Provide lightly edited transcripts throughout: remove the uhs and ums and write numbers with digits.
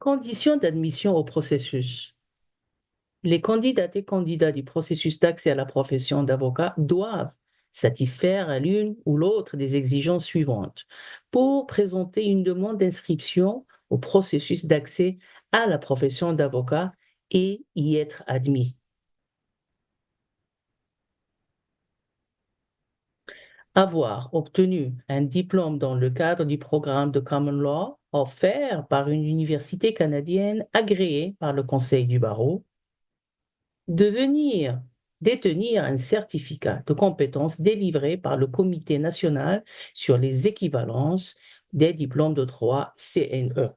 Conditions d'admission au processus. Les candidates et candidats du processus d'accès à la profession d'avocat doivent satisfaire à l'une ou l'autre des exigences suivantes pour présenter une demande d'inscription au processus d'accès à la profession d'avocat et y être admis. Avoir obtenu un diplôme dans le cadre du programme de Common Law offert par une université canadienne agréée par le Conseil du barreau. Détenir un certificat de compétence délivré par le Comité national sur les équivalences des diplômes de droit CNE.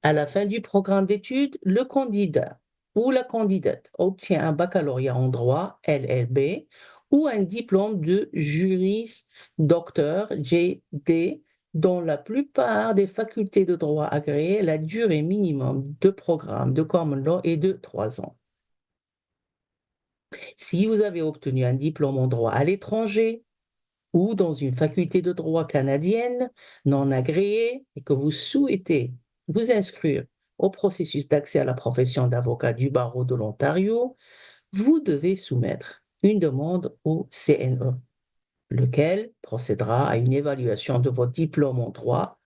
À la fin du programme d'études, le candidat ou la candidate obtient un baccalauréat en droit LLB ou un diplôme de juriste docteur JD. Dans la plupart des facultés de droit agréées, la durée minimum de programme de Common Law est de 3 ans. Si vous avez obtenu un diplôme en droit à l'étranger ou dans une faculté de droit canadienne non agréée et que vous souhaitez vous inscrire au processus d'accès à la profession d'avocat du barreau de l'Ontario, vous devez soumettre une demande au CNE, lequel procédera à une évaluation de votre diplôme en droit.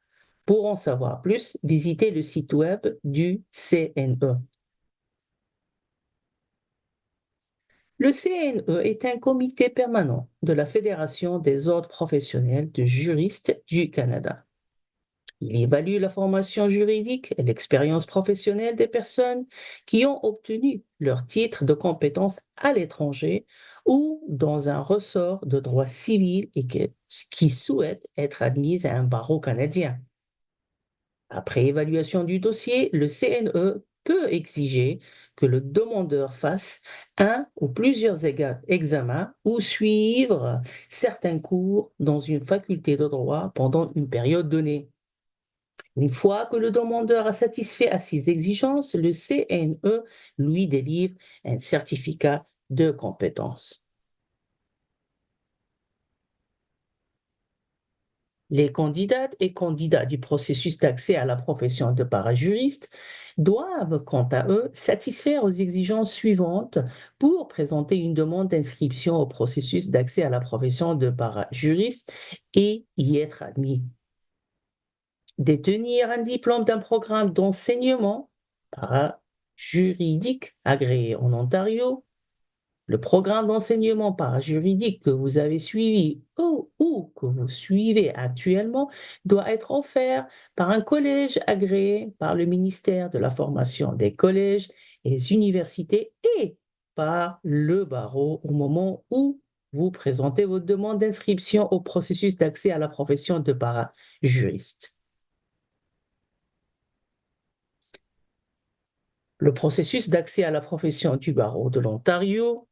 Pour en savoir plus, visitez le site web du CNE. Le CNE est un comité permanent de la Fédération des ordres professionnels de juristes du Canada. Il évalue la formation juridique et l'expérience professionnelle des personnes qui ont obtenu leur titre de compétence à l'étranger ou dans un ressort de droit civil et qui souhaitent être admises à un barreau canadien. Après évaluation du dossier, le CNE peut exiger que le demandeur fasse un ou plusieurs examens ou suivre certains cours dans une faculté de droit pendant une période donnée. Une fois que le demandeur a satisfait à ces exigences, le CNE lui délivre un certificat de compétence. Les candidates et candidats du processus d'accès à la profession de parajuriste doivent, quant à eux, satisfaire aux exigences suivantes pour présenter une demande d'inscription au processus d'accès à la profession de parajuriste et y être admis. Détenir un diplôme d'un programme d'enseignement parajuridique agréé en Ontario. Le programme d'enseignement parajuridique que vous avez suivi ou que vous suivez actuellement doit être offert par un collège agréé par le ministère de la Formation des collèges et des universités et par le barreau au moment où vous présentez votre demande d'inscription au processus d'accès à la profession de parajuriste. Le processus d'accès à la profession du barreau de l'Ontario.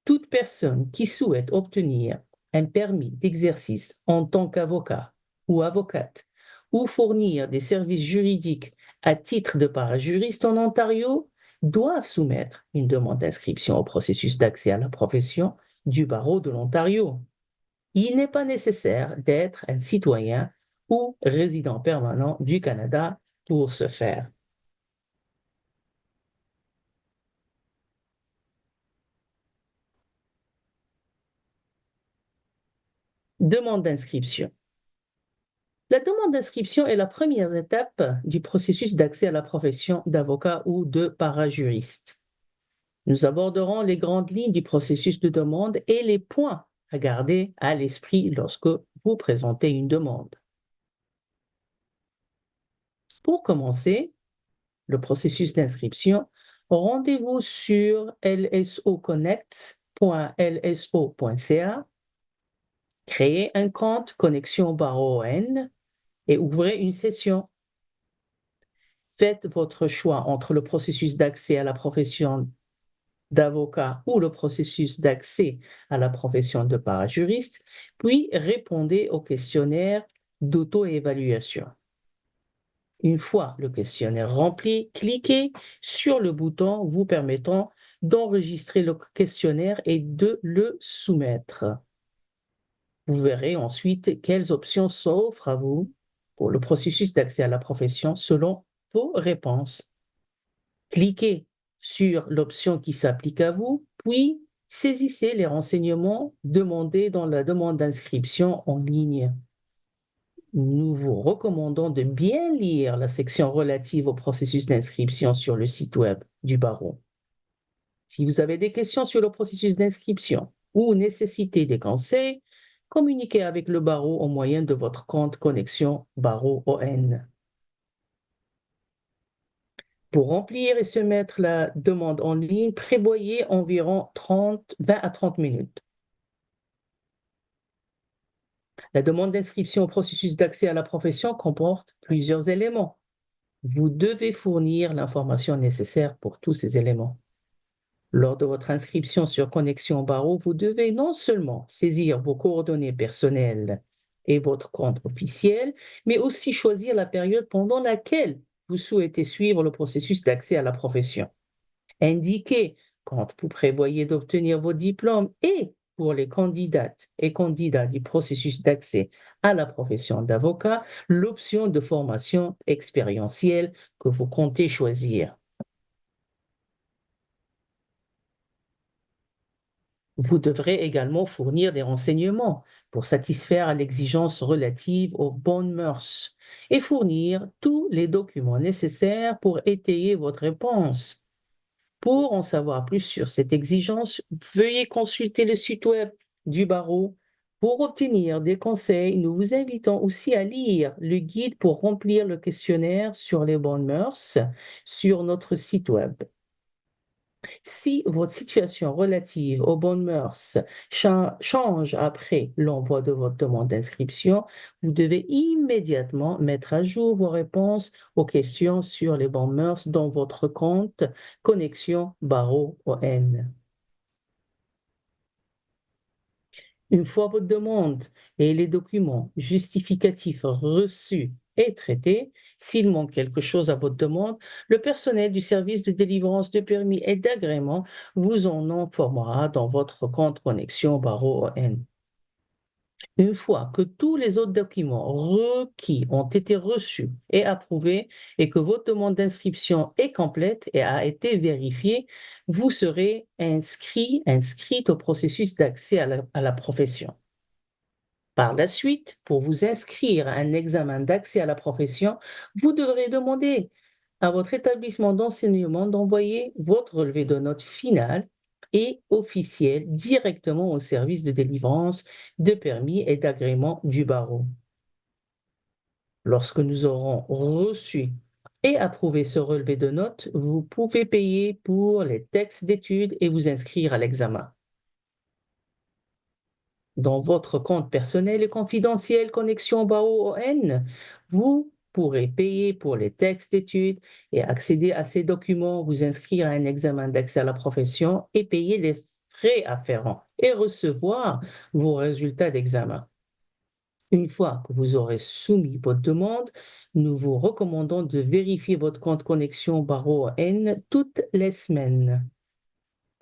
Toute personne qui souhaite obtenir un permis d'exercice en tant qu'avocat ou avocate ou fournir des services juridiques à titre de parajuriste en Ontario doivent soumettre une demande d'inscription au processus d'accès à la profession du barreau de l'Ontario. Il n'est pas nécessaire d'être un citoyen ou résident permanent du Canada pour ce faire. Demande d'inscription. La demande d'inscription est la première étape du processus d'accès à la profession d'avocat ou de parajuriste. Nous aborderons les grandes lignes du processus de demande et les points à garder à l'esprit lorsque vous présentez une demande. Pour commencer le processus d'inscription, rendez-vous sur lsoconnect.lso.ca, créez un compte Connexion Barreau ON et ouvrez une session. Faites votre choix entre le processus d'accès à la profession d'avocat ou le processus d'accès à la profession de parajuriste, puis répondez au questionnaire d'auto-évaluation. Une fois le questionnaire rempli, cliquez sur le bouton vous permettant d'enregistrer le questionnaire et de le soumettre. Vous verrez ensuite quelles options s'offrent à vous. pour le processus d'accès à la profession selon vos réponses. Cliquez sur l'option qui s'applique à vous, puis saisissez les renseignements demandés dans la demande d'inscription en ligne. Nous vous recommandons de bien lire la section relative au processus d'inscription sur le site web du barreau. Si vous avez des questions sur le processus d'inscription ou nécessitez des conseils, communiquez avec le barreau au moyen de votre compte Connexion Barreau ON. Pour remplir et soumettre la demande en ligne, prévoyez environ 20 à 30 minutes. La demande d'inscription au processus d'accès à la profession comporte plusieurs éléments. Vous devez fournir l'information nécessaire pour tous ces éléments. Lors de votre inscription sur Connexion Barreau, vous devez non seulement saisir vos coordonnées personnelles et votre compte officiel, mais aussi choisir la période pendant laquelle vous souhaitez suivre le processus d'accès à la profession. Indiquez quand vous prévoyez d'obtenir vos diplômes et pour les candidates et candidats du processus d'accès à la profession d'avocat, l'option de formation expérientielle que vous comptez choisir. Vous devrez également fournir des renseignements pour satisfaire à l'exigence relative aux bonnes mœurs et fournir tous les documents nécessaires pour étayer votre réponse. Pour en savoir plus sur cette exigence, veuillez consulter le site web du barreau. Pour obtenir des conseils, nous vous invitons aussi à lire le guide pour remplir le questionnaire sur les bonnes mœurs sur notre site web. Si votre situation relative aux bonnes mœurs change après l'envoi de votre demande d'inscription, vous devez immédiatement mettre à jour vos réponses aux questions sur les bonnes mœurs dans votre compte Connexion Barreau ON. Une fois votre demande et les documents justificatifs reçus et traités, s'il manque quelque chose à votre demande, le personnel du service de délivrance de permis et d'agrément vous en informera dans votre compte Connexion Barreau ON. Une fois que tous les autres documents requis ont été reçus et approuvés et que votre demande d'inscription est complète et a été vérifiée, vous serez inscrite au processus d'accès à la profession. Par la suite, pour vous inscrire à un examen d'accès à la profession, vous devrez demander à votre établissement d'enseignement d'envoyer votre relevé de notes finale et officiel directement au service de délivrance de permis et d'agrément du barreau. Lorsque nous aurons reçu et approuvé ce relevé de notes, vous pouvez payer pour les textes d'études et vous inscrire à l'examen. Dans votre compte personnel et confidentiel Connexion Barreau ON, vous pourrez payer pour les textes d'études et accéder à ces documents, vous inscrire à un examen d'accès à la profession et payer les frais afférents et recevoir vos résultats d'examen. Une fois que vous aurez soumis votre demande, nous vous recommandons de vérifier votre compte Connexion Barreau ON toutes les semaines.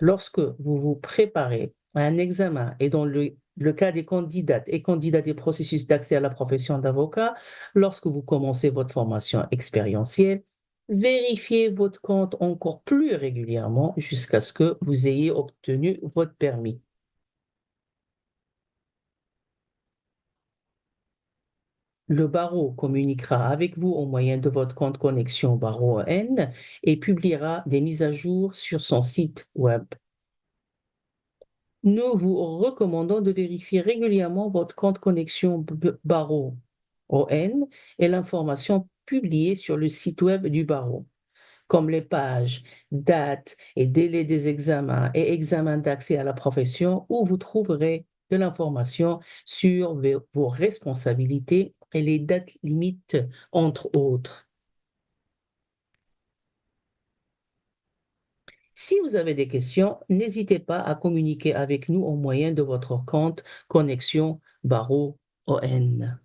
Lorsque vous vous préparez à un examen et dans le cas des candidates et candidats des processus d'accès à la profession d'avocat, lorsque vous commencez votre formation expérientielle, vérifiez votre compte encore plus régulièrement jusqu'à ce que vous ayez obtenu votre permis. Le barreau communiquera avec vous au moyen de votre compte Connexion Barreau N et publiera des mises à jour sur son site web. Nous vous recommandons de vérifier régulièrement votre compte Connexion Barreau ON et l'information publiée sur le site web du barreau, comme les pages, dates et délais des examens et examens d'accès à la profession, où vous trouverez de l'information sur vos responsabilités et les dates limites, entre autres. Si vous avez des questions, n'hésitez pas à communiquer avec nous au moyen de votre compte Connexion Barreau ON.